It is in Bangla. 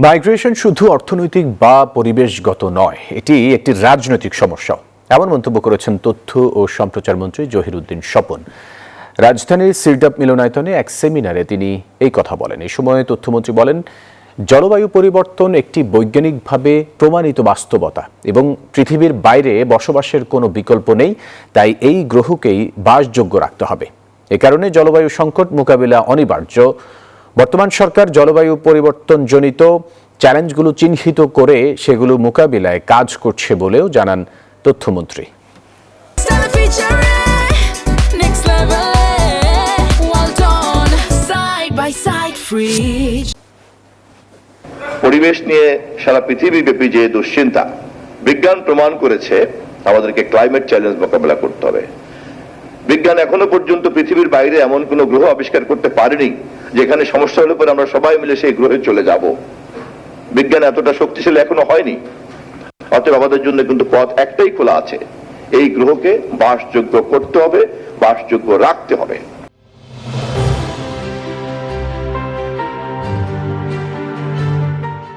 মাইগ্রেশন শুধু অর্থনৈতিক বা পরিবেশগত নয়, এটি একটি রাজনৈতিক সমস্যা, এমন মন্তব্য করেছেন তথ্য ও সম্প্রচার মন্ত্রী জহিরুদ্দিন স্বপন। রাজধানীর সিরডাপ মিলনায়তনে এক সেমিনারে তিনি এই কথা বলেন। এই সময় তথ্যমন্ত্রী বলেন, জলবায়ু পরিবর্তন একটি বৈজ্ঞানিকভাবে প্রমাণিত বাস্তবতা এবং পৃথিবীর বাইরে বসবাসের কোনো বিকল্প নেই, তাই এই গ্রহকেই বাসযোগ্য রাখতে হবে। এ কারণে জলবায়ু সংকট মোকাবিলা অনিবার্য। বর্তমান সরকার জলবায়ু পরিবর্তনজনিত চ্যালেঞ্জগুলো চিহ্নিত করে সেগুলো মোকাবিলায় কাজ করছে বলেও জানান তথ্যমন্ত্রী। পরিবেশ নিয়ে সারা পৃথিবীব্যাপী যে দুশ্চিন্তা, বিজ্ঞান প্রমাণ করেছে আমাদেরকে ক্লাইমেট চ্যালেঞ্জ মোকাবেলা করতে হবে। বিজ্ঞান এখনো পর্যন্ত পৃথিবীর বাইরে এমন কোন গ্রহ আবিষ্কার করতে পারেনি যেখানে সমস্যা হলে পরে আমরা সবাই মিলে সেই গ্রহে চলে যাব। বিজ্ঞান এতটা শক্তিশালী এখনো হয়নি। অতএব আমাদের জন্য কিন্তু পথ একটাই খোলা আছে, এই গ্রহকে বাসযোগ্য করতে হবে, বাসযোগ্য রাখতে হবে।